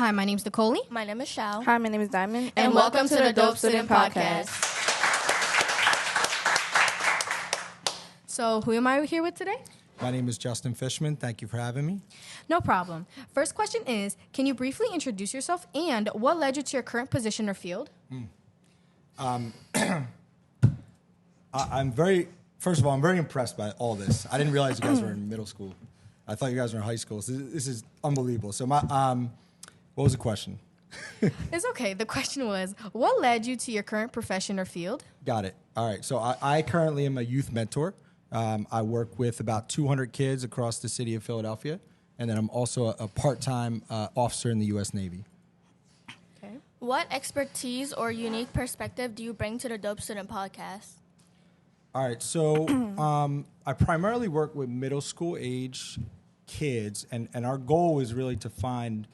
Hi, my name's Nicole. My name is Shao. Hi, my name is Diamond. And welcome to the Dope Student Podcast. So, who am I here with today? My name is Justin Fishman. Thank you for having me. No problem. First question is, can you briefly introduce yourself and what led you to your current position or field? First of all, I'm very impressed by all this. I didn't realize you guys were in middle school. I thought you guys were in high school. So this is unbelievable. So what was the question? It's okay. The question was, what led you to your current profession or field? Got it. All right. So I currently am a youth mentor. I work with about 200 kids across the city of Philadelphia. And then I'm also a part-time officer in the U.S. Navy. Okay. What expertise or unique perspective do you bring to the Dope Student Podcast? All right. So I primarily work with middle school age kids. And our goal is really to find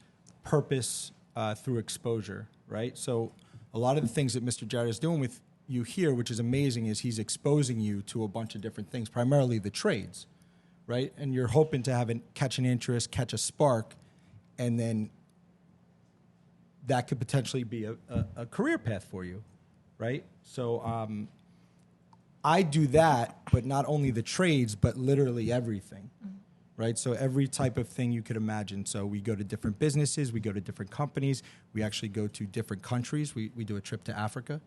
purpose through exposure, right? So a lot of the things that Mr. Jared is doing with you here, which is amazing, is he's exposing you to a bunch of different things, primarily the trades, right? And you're hoping to catch an interest, catch a spark, and then that could potentially be a career path for you, right? So I do that, but not only the trades, but literally everything, right? So every type of thing you could imagine. So we go to different businesses, we go to different companies, we actually go to different countries. We do a trip to Africa.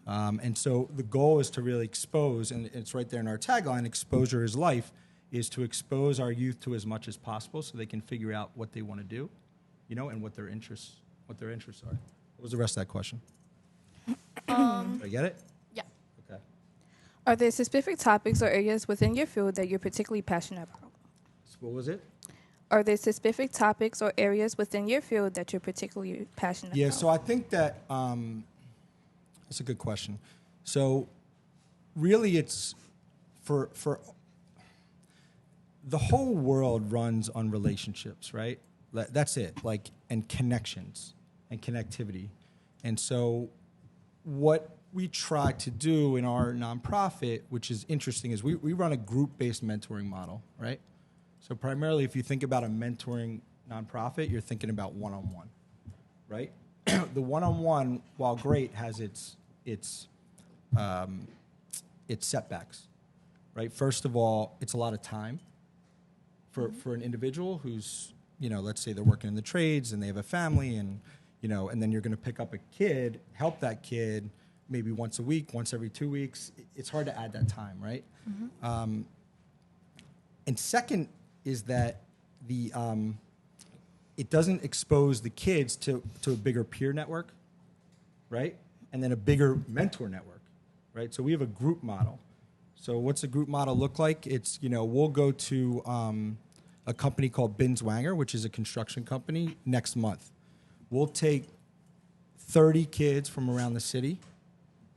And so the goal is to really expose, and it's right there in our tagline, exposure is life, is to expose our youth to as much as possible so they can figure out what they want to do, and what their interests are. What was the rest of that question? Did I get it? Yeah. Okay. Are there specific topics or areas within your field that you're particularly passionate about? So what was it? Are there specific topics or areas within your field that you're particularly passionate about? Yeah, so I think that that's a good question. So really it's for the whole world runs on relationships, right? That's it, and connections and connectivity. And so what we try to do in our nonprofit, which is interesting, is we run a group-based mentoring model, right? So primarily, if you think about a mentoring nonprofit, you're thinking about one-on-one, right? The one-on-one, while great, has its setbacks, right? First of all, it's a lot of time for an individual who's, let's say they're working in the trades and they have a family, and and then you're going to pick up a kid, help that kid maybe once a week, once every 2 weeks. It's hard to add that time, right? Mm-hmm. And second is that it doesn't expose the kids to a bigger peer network, right? And then a bigger mentor network, right? So we have a group model. So what's a group model look like? It's, we'll go to a company called Binswanger, which is a construction company, next month. We'll take 30 kids from around the city,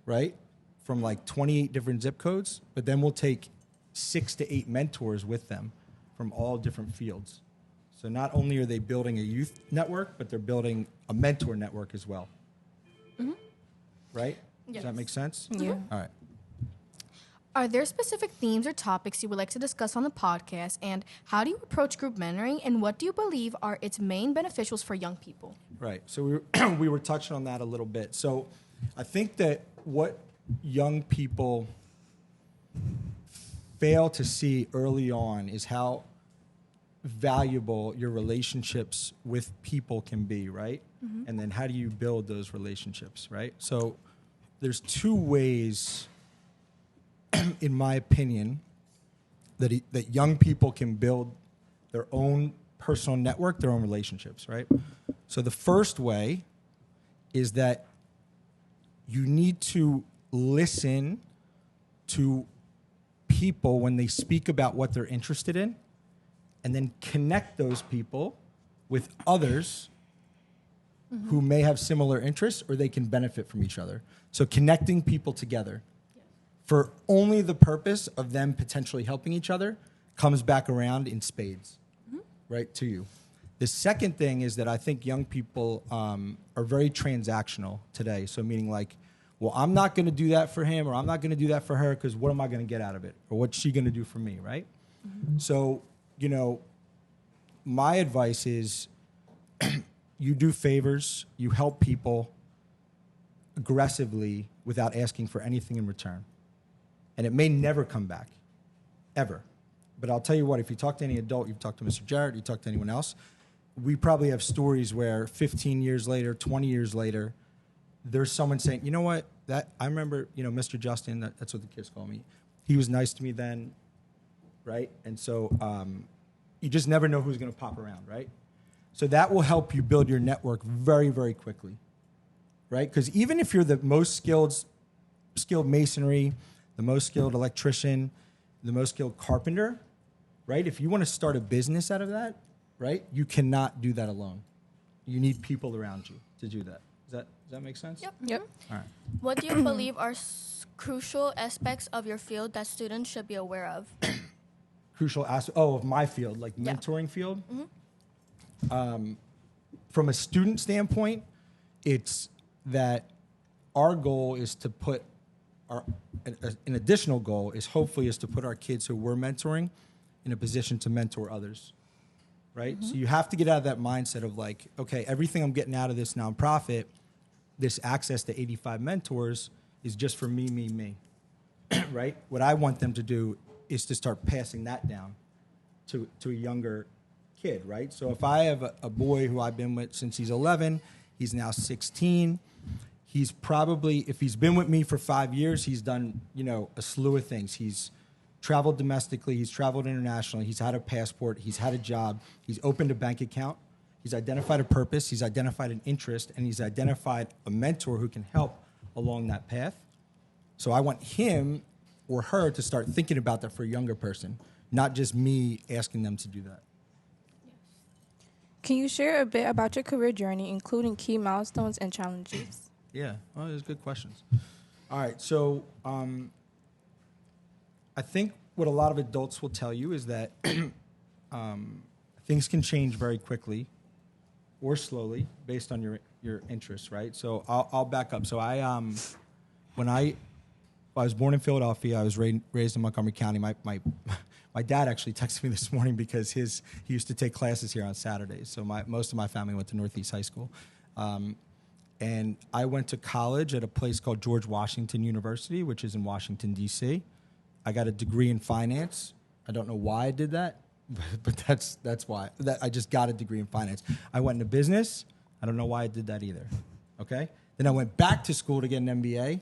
right? From 28 different zip codes, but then we'll take 6 to 8 mentors with them from all different fields. So not only are they building a youth network, but they're building a mentor network as well. Mm-hmm. Right? Yes. Does that make sense? Yeah. All right. Are there specific themes or topics you would like to discuss on the podcast, and how do you approach group mentoring, and what do you believe are its main beneficials for young people? Right. So we were touching on that a little bit. So I think that what young people fail to see early on is how valuable your relationships with people can be, right? Mm-hmm. And then how do you build those relationships, right? So there's 2 ways, in my opinion, that young people can build their own personal network, their own relationships, right? So the first way is that you need to listen to people when they speak about what they're interested in, and then connect those people with others who may have similar interests, or they can benefit from each other. So connecting people together for only the purpose of them potentially helping each other comes back around in spades, right, to you. The second thing is that I think young people are very transactional today. So meaning well, I'm not going to do that for him, or I'm not going to do that for her, because what am I going to get out of it? Or what's she going to do for me, right? Mm-hmm. So, my advice is you do favors, you help people aggressively without asking for anything in return. And it may never come back, ever. But I'll tell you what, if you talk to any adult, you've talked to Mr. Jarrett, you talk to anyone else, we probably have stories where 15 years later, 20 years later, there's someone saying, you know what, that I remember, Mr. Justin, that's what the kids call me. He was nice to me then, right? And so you just never know who's going to pop around, right? So that will help you build your network very, very quickly, right? Because even if you're the most skilled masonry, the most skilled electrician, the most skilled carpenter, right? If you want to start a business out of that, right, you cannot do that alone. You need people around you to do that. Does that make sense? Yep. All right. What do you believe are crucial aspects of your field that students should be aware of? Crucial aspect, of my field, like mentoring field. From a student standpoint, it's that our goal is to put an additional goal is hopefully is to put our kids who we're mentoring in a position to mentor others, right? So you have to get out of that mindset of like, okay, everything I'm getting out of this nonprofit, this access to 85 mentors is just for me, right? What I want them to do is to start passing that down to a younger kid, right? So if I have a boy who I've been with since he's 11, he's now 16, he's probably, if he's been with me for 5 years, he's done, a slew of things. He's traveled domestically, he's traveled internationally, he's had a passport, he's had a job, he's opened a bank account, he's identified a purpose, he's identified an interest, and he's identified a mentor who can help along that path. So I want him or her to start thinking about that for a younger person, not just me asking them to do that. Can you share a bit about your career journey, including key milestones and challenges? Yeah, well, those are good questions. All right, so I think what a lot of adults will tell you is that things can change very quickly or slowly based on your interests, right? So I'll back up. So when I was born in Philadelphia, I was raised in Montgomery County. My dad actually texted me this morning because he used to take classes here on Saturdays. So most of my family went to Northeast High School. And I went to college at a place called George Washington University, which is in Washington, D.C. I got a degree in finance. I don't know why I did that, but that's why. I just got a degree in finance. I went into business. I don't know why I did that either, okay? Then I went back to school to get an MBA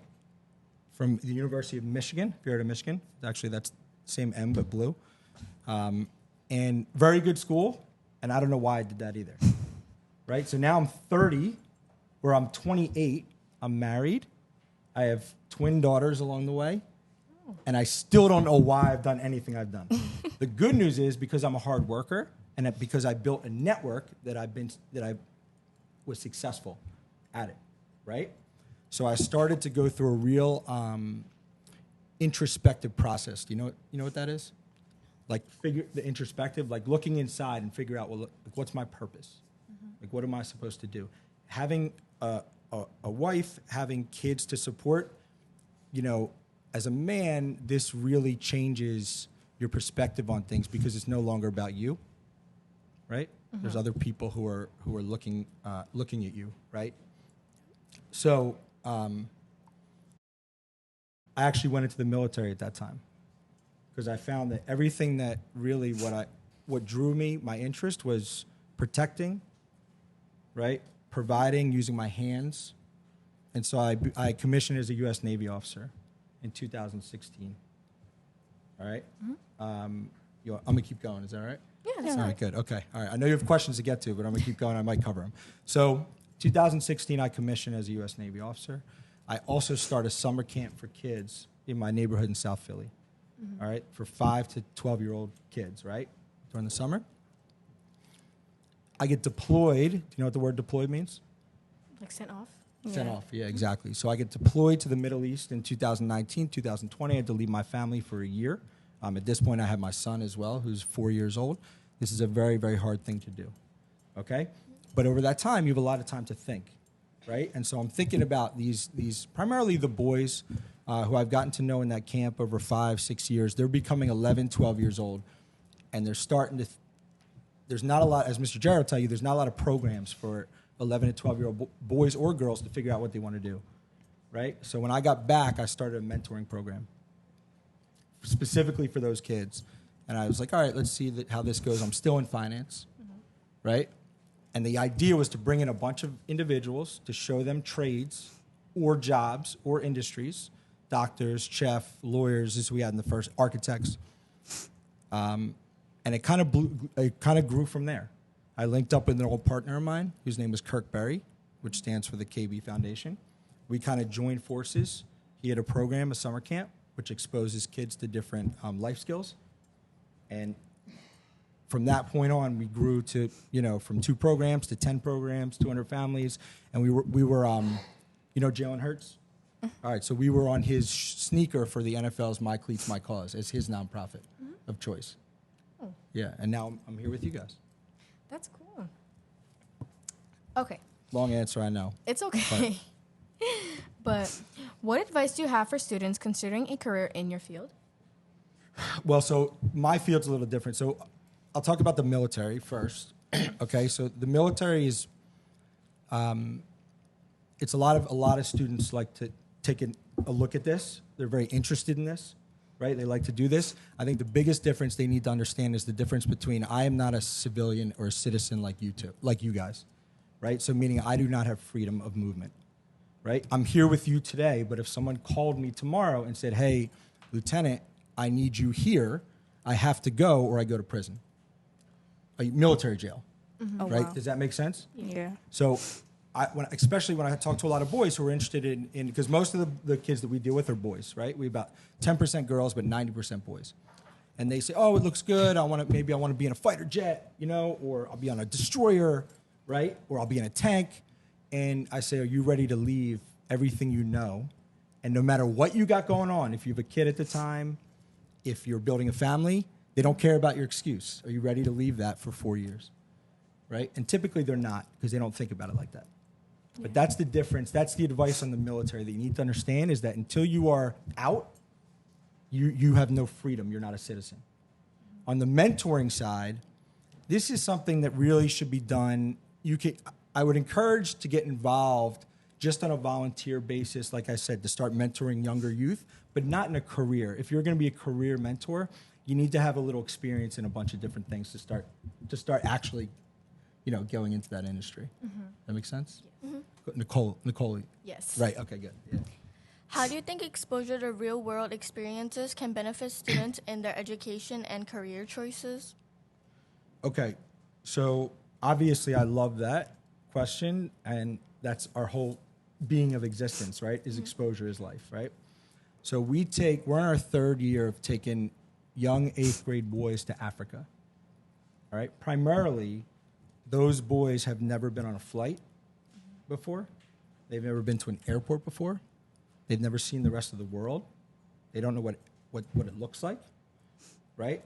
from the University of Michigan, if you're at Michigan. Actually, that's same M, but blue. And very good school, and I don't know why I did that either, right? So now I'm 30, where I'm 28, I'm married, I have twin daughters along the way, and I still don't know why I've done anything I've done. The good news is because I'm a hard worker, and that because I built a network that I was successful at it, right? So I started to go through a real introspective process. Do you know what that is? Like figure the introspective, like looking inside and figure out, well, what's my purpose? Like, what am I supposed to do? Having a wife, having kids to support, as a man, this really changes your perspective on things because it's no longer about you, right? There's other people who are looking at you, right? So I actually went into the military at that time because I found that everything that really what drew me, my interest was protecting, right? Providing, using my hands. And so I commissioned as a U.S. Navy officer in 2016. All right? I'm going to keep going. Is that all right? Yeah, that's all right. Good. Okay. All right. I know you have questions to get to, but I'm going to keep going. I might cover them. So 2016, I commissioned as a U.S. Navy officer. I also started a summer camp for kids in my neighborhood in South Philly. All right? For 5 to 12-year-old kids, right? During the summer. I get deployed. Do you know what the word deployed means? Like sent off? Sent off, yeah, exactly. So I get deployed to the Middle East in 2019, 2020. I had to leave my family for a year. At this point, I have my son as well, who's 4 years old. This is a very, very hard thing to do, okay? But over that time, you have a lot of time to think, right? And so I'm thinking about these primarily the boys who I've gotten to know in that camp over 5, 6 years. They're becoming 11, 12 years old, and they're starting to there's not a lot, as Mr. Jarrett will tell you, there's not a lot of programs for 11 to 12-year-old boys or girls to figure out what they want to do, right? So when I got back, I started a mentoring program specifically for those kids. And I was like, all right, let's see how this goes. I'm still in finance, right? And the idea was to bring in a bunch of individuals to show them trades or jobs or industries, doctors, chef, lawyers, this we had in the first, architects. And it kind of grew from there. I linked up with an old partner of mine whose name was Kirk Berry, which stands for the KB Foundation. We kind of joined forces. He had a program, a summer camp, which exposes kids to different life skills. And from that point on, we grew to, from 2 programs to 10 programs, 200 families. And we were Jalen Hurts? All right, so we were on his sneaker for the NFL's My Cleats, My Cause as his nonprofit of choice. Oh. Yeah, and now I'm here with you guys. That's cool. Okay. Long answer, I know. It's okay. But what advice do you have for students considering a career in your field? Well, so my field's a little different. So I'll talk about the military first. Okay, so the military is, it's a lot of students like to take a look at this. They're very interested in this, right? They like to do this. I think the biggest difference they need to understand is the difference between I am not a civilian or a citizen like you guys, right? So meaning I do not have freedom of movement, right? I'm here with you today, but if someone called me tomorrow and said, hey, Lieutenant, I need you here, I have to go or I go to prison. A military jail, right? Wow. Does that make sense? Yeah. So especially when I talk to a lot of boys who are interested in because most of the kids that we deal with are boys, right? We about 10% girls, but 90% boys. And they say, oh, it looks good. Maybe I want to be in a fighter jet, or I'll be on a destroyer, right? Or I'll be in a tank. And I say, are you ready to leave everything you know? And no matter what you got going on, if you have a kid at the time, if you're building a family, they don't care about your excuse. Are you ready to leave that for 4 years, right? And typically they're not because they don't think about it like that. Yeah. But that's the difference. That's the advice on the military that you need to understand is that until you are out, you have no freedom. You're not a citizen. On the mentoring side, this is something that really should be done. I would encourage to get involved just on a volunteer basis, like I said, to start mentoring younger youth, but not in a career. If you're going to be a career mentor, you need to have a little experience in a bunch of different things to start actually, going into that industry. Mm-hmm. That makes sense? Yeah. Mm-hmm. Nicole. Yes. Right. Okay. Good. Yeah. How do you think exposure to real-world experiences can benefit students in their education and career choices? Okay. So obviously, I love that question, and that's our whole being of existence, right? Is exposure is life, right? So we're in our 3rd year of taking young 8th grade boys to Africa, all right? Primarily, those boys have never been on a flight before. They've never been to an airport before. They've never seen the rest of the world. They don't know what it looks like, right?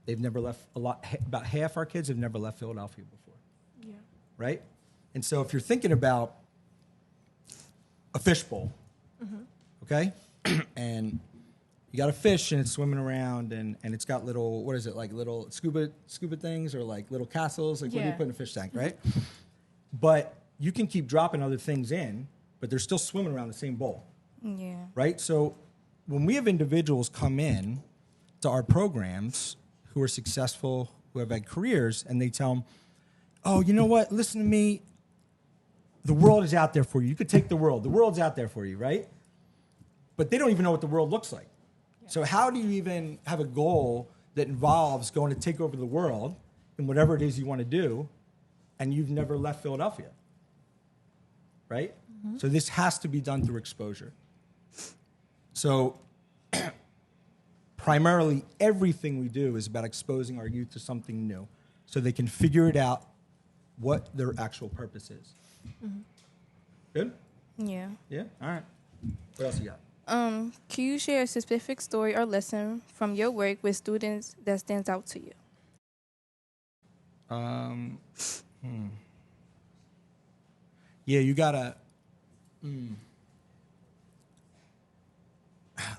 They've never left about half our kids have never left Philadelphia before, yeah. Right? And so if you're thinking about a fishbowl, okay, and you got a fish and it's swimming around and it's got little, what is it, like little scuba things or like little castles, like what do you put in a fish tank, right? But you can keep dropping other things in, but they're still swimming around the same bowl. Yeah. Right? So when we have individuals come in to our programs who are successful, who have had careers, and they tell them, oh, you know what, listen to me, the world is out there for you. You could take the world. The world's out there for you, right? But they don't even know what the world looks like. Yeah. So how do you even have a goal that involves going to take over the world in whatever it is you want to do, and you've never left Philadelphia, right? Mm-hmm. So this has to be done through exposure. So primarily everything we do is about exposing our youth to something new so they can figure it out what their actual purpose is. Mm-hmm. Good? Yeah. Yeah? All right. What else you got? Can you share a specific story or lesson from your work with students that stands out to you? Yeah, you gotta.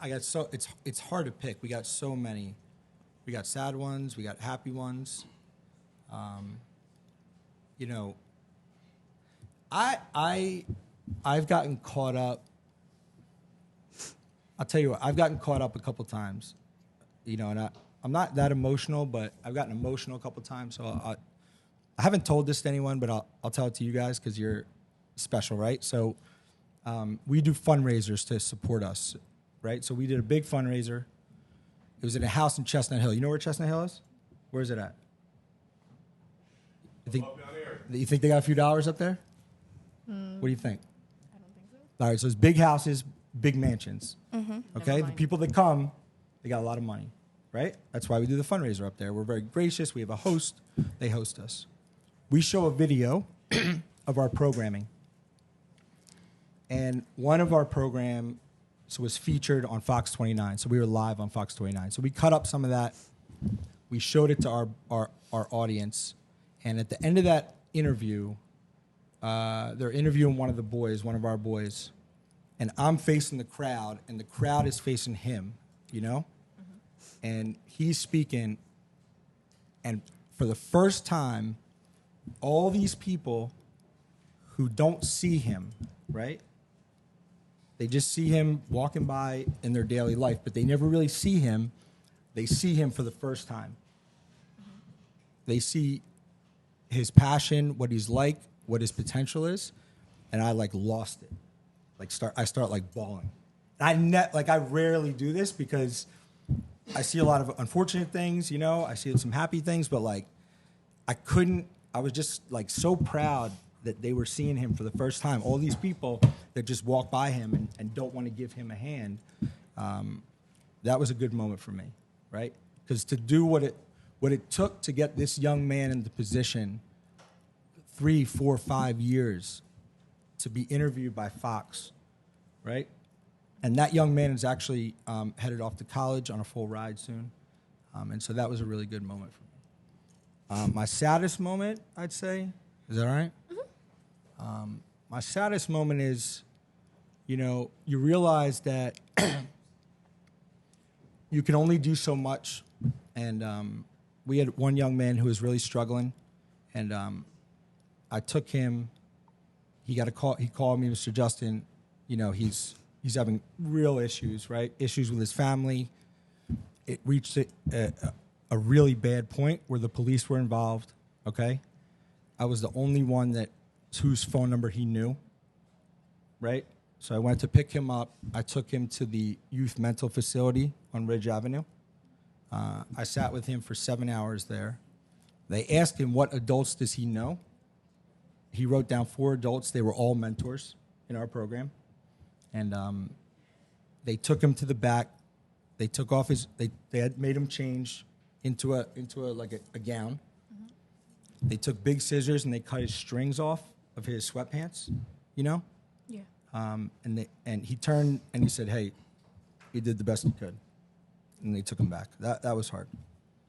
It's hard to pick. We got so many. We got sad ones. We got happy ones. I've gotten caught up. I'll tell you what, I've gotten caught up a couple times, you know, and I'm not that emotional, but I've gotten emotional a couple times. So I haven't told this to anyone, but I'll tell it to you guys because you're special, right? So we do fundraisers to support us, right? So we did a big fundraiser. It was in a house in Chestnut Hill. You know where Chestnut Hill is? Where is it at? You think they got a few dollars up there? What do you think? I don't think so. All right, so it's big houses, big mansions. Mm-hmm. Okay, the people that come, they got a lot of money, right? That's why we do the fundraiser up there. We're very gracious. We have a host. They host us. We show a video of our programming. And one of our programs was featured on Fox 29. So we were live on Fox 29. So we cut up some of that. We showed it to our audience. And at the end of that interview, they're interviewing one of our boys. And I'm facing the crowd, and the crowd is facing him, you know? Mm-hmm. And he's speaking. And for the first time, all these people who don't see him, right? They just see him walking by in their daily life, but they never really see him. They see him for the first time. Mm-hmm. They see his passion, what he's like, what his potential is, and I lost it. I start bawling. I rarely do this because I see a lot of unfortunate things, you know. I see some happy things, but I was just so proud that they were seeing him for the first time. All these people that just walk by him and don't want to give him a hand. That was a good moment for me, right? Because to do what it took to get this young man in the position, 3, 4, 5 years to be interviewed by Fox, right? And that young man is actually headed off to college on a full ride soon. And so that was a really good moment for me. My saddest moment, I'd say, is that all right? Mm-hmm. My saddest moment is, you know, you realize that you can only do so much. And we had one young man who was really struggling, and I took him. He got a call. He called me, Mr. Justin. You know, he's having real issues, right? Issues with his family. It reached a really bad point where the police were involved. Okay, I was the only one whose phone number he knew. Right, so I went to pick him up. I took him to the youth mental facility on Ridge Avenue. I sat with him for 7 hours there. They asked him, what adults does he know? He wrote down 4 adults. They were all mentors in our program. And they took him to the back. They took off they had made him change into a gown. Mm-hmm. They took big scissors and they cut his strings off of his sweatpants, you know? Yeah. And he turned and he said, hey, you did the best you could. And they took him back. That was hard.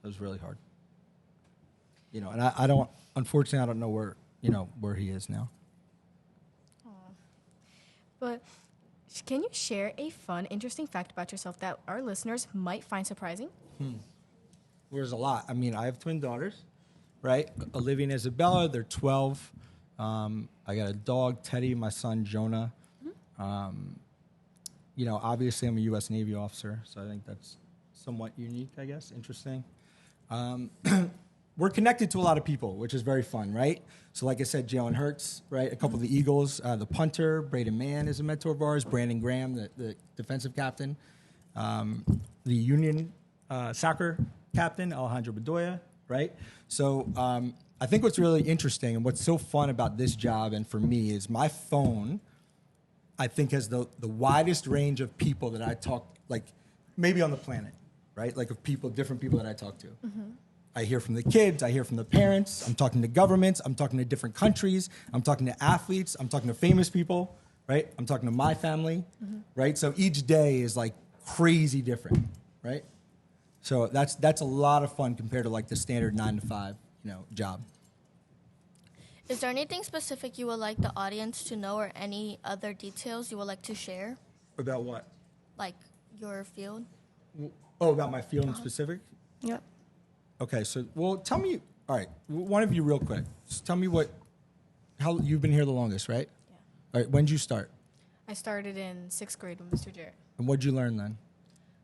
That was really hard. You know, and unfortunately, I don't know where he is now. Aww. But can you share a fun, interesting fact about yourself that our listeners might find surprising? There's a lot. I mean, I have twin daughters, right? Olivia and Isabella, they're 12. I got a dog, Teddy, my son, Jonah. Mm-hmm. You know, obviously I'm a U.S. Navy officer, so I think that's somewhat unique, I guess, interesting. We're connected to a lot of people, which is very fun, right? So like I said, Jalen Hurts, right? A couple of the Eagles, the punter, Braden Mann is a mentor of ours, Brandon Graham, the defensive captain, the Union soccer captain, Alejandro Bedoya, right? So I think what's really interesting and what's so fun about this job and for me is my phone, I think, has the widest range of people that I talk, maybe on the planet, right? Like of people, different people that I talk to. Mm-hmm. I hear from the kids, I hear from the parents, I'm talking to governments, I'm talking to different countries, I'm talking to athletes, I'm talking to famous people, right? I'm talking to my family, mm-hmm. right? So each day is crazy different, right? So that's a lot of fun compared to the standard 9 to 5, job. Is there anything specific you would like the audience to know or any other details you would like to share? About what? Like your field? Oh, about my field in specific? Yep. Okay, so, tell me, all right, one of you real quick. Just tell me what how you've been here the longest, right? Yeah. All right. When did you start? I started in 6th grade with Mr. Jarrett. And what did you learn then?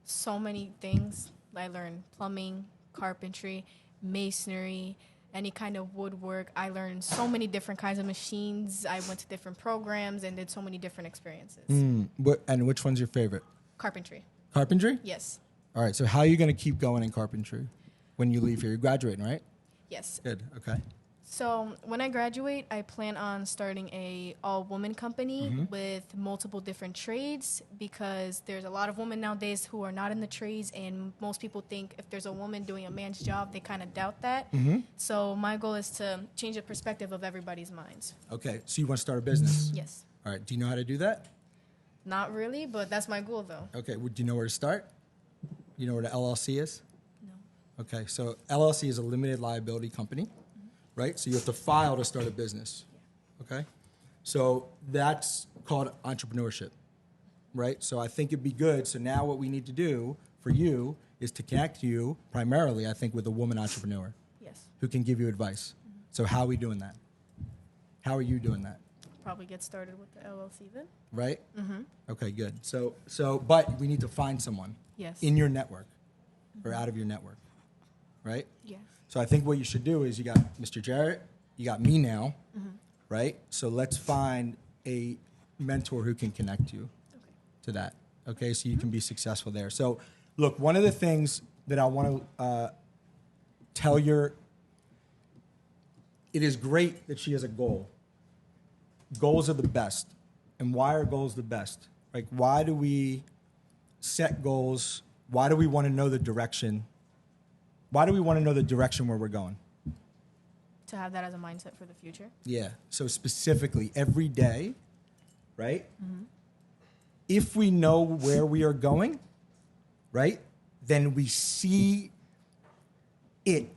So many things. I learned plumbing, carpentry, masonry, any kind of woodwork. I learned so many different kinds of machines. I went to different programs and did so many different experiences. And which one's your favorite? Carpentry. Carpentry? Yes. All right. So how are you going to keep going in carpentry when you leave here? You're graduating, right? Yes. Good. Okay. So when I graduate, I plan on starting a all-woman company with multiple different trades, because there's a lot of women nowadays who are not in the trades, and most people think if there's a woman doing a man's job, they kind of doubt that. So my goal is to change the perspective of everybody's minds. Okay. So you want to start a business? Yes. All right. Do you know how to do that? Not really, but that's my goal, though. Okay. Well, do you know where to start? You know what an LLC is? No. Okay. So LLC is a limited liability company. Right? So you have to file to start a business. Okay? So that's called entrepreneurship. Right? So I think it'd be good. So now what we need to do for you is to connect you primarily, I think, with a woman entrepreneur Yes. who can give you advice. So how are we doing that? How are you doing that? Probably get started with the LLC then. Right? Okay, good. So but we need to find someone Yes. in your network or out of your network. Right? Yes. So I think what you should do is you got Mr. Jarrett, you got me now, right? So let's find a mentor who can connect you to that, okay? So you can be successful there. So look, one of the things that I want to tell it is great that she has a goal. Goals are the best. And why are goals the best? Like, why do we set goals? Why do we want to know the direction? Why do we want to know the direction where we're going? To have that as a mindset for the future. Yeah. So specifically, every day, right? If we know where we are going, right, then we see it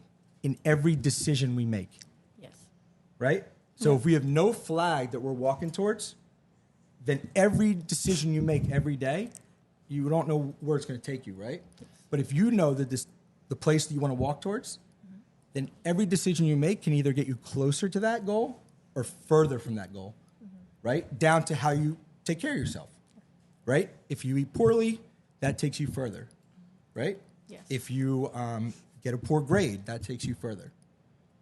in every decision we make, Yes. right? So if we have no flag that we're walking towards, then every decision you make every day, you don't know where it's going to take you, right? But if you know that the place that you want to walk towards, then every decision you make can either get you closer to that goal or further from that goal, right? Down to how you take care of yourself, right? If you eat poorly, that takes you further, right? Yes. If you get a poor grade, that takes you further.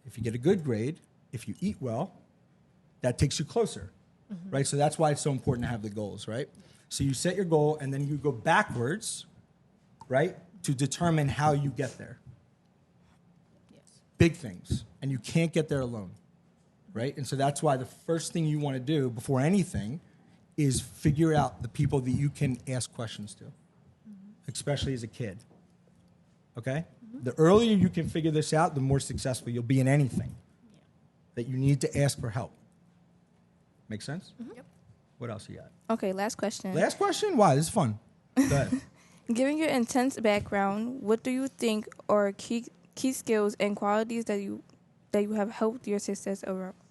If you get a good grade, if you eat well, that takes you closer, right? So that's why it's so important to have the goals, right? So you set your goal and then you go backwards, right, to determine how you get there. Yes. Big things. And you can't get there alone, right? And so that's why the first thing you want to do before anything is figure out the people that you can ask questions to, especially as a kid, okay? The earlier you can figure this out, the more successful you'll be in anything that you need to ask for help. Make sense? Yep. What else you got? Okay, last question. Last question? Why? This is fun. Go ahead. Given your intense background, what do you think are key skills and qualities that you have helped your success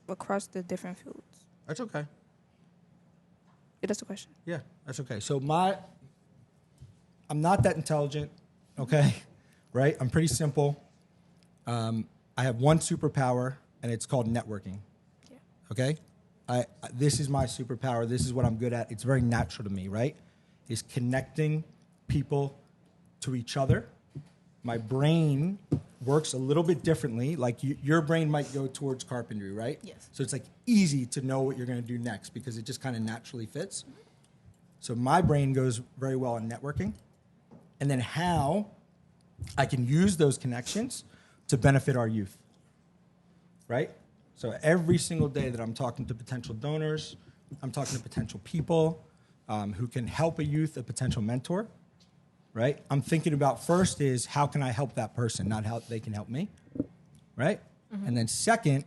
across the different fields? That's okay. That's the question. Yeah, that's okay. So I'm not that intelligent, okay? Right? I'm pretty simple. I have one superpower, and it's called networking. Yeah. Okay? This is my superpower. This is what I'm good at. It's very natural to me, right? Is connecting people to each other. My brain works a little bit differently. Like your brain might go towards carpentry, right? Yes. So it's like easy to know what you're going to do next because it just kind of naturally fits. So my brain goes very well in networking. And then how I can use those connections to benefit our youth, right? So every single day that I'm talking to potential donors, I'm talking to potential people who can help a youth, a potential mentor, right? I'm thinking about first is how can I help that person, not how they can help me, right? And then second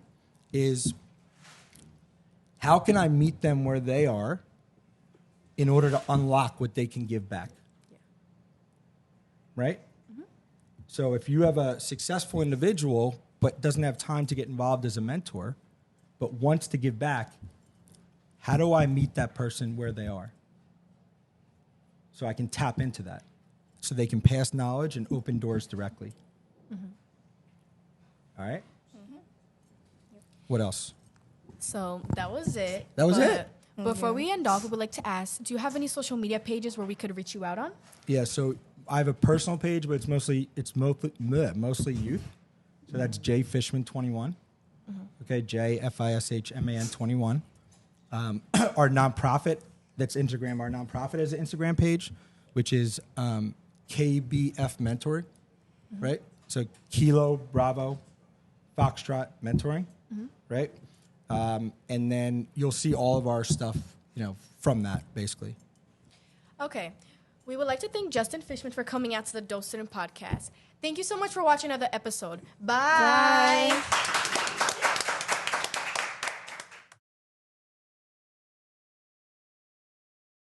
is how can I meet them where they are in order to unlock what they can give back, right? So if you have a successful individual but doesn't have time to get involved as a mentor, but wants to give back, how do I meet that person where they are? So I can tap into that. So they can pass knowledge and open doors directly. All right? What else? So that was it. That was it? Before we end off, we would like to ask, do you have any social media pages where we could reach you out on? Yeah, so I have a personal page, but it's mostly youth. So that's J Fishman 21. Okay, JFISHMAN 21. Our nonprofit, that's Instagram. Our nonprofit has an Instagram page, which is KBF Mentoring, right? So Kilo Bravo Foxtrot Mentoring, right? And then you'll see all of our stuff, from that, basically. Okay. We would like to thank Justin Fishman for coming out to the Dope Student Podcast. Thank you so much for watching another episode. Bye.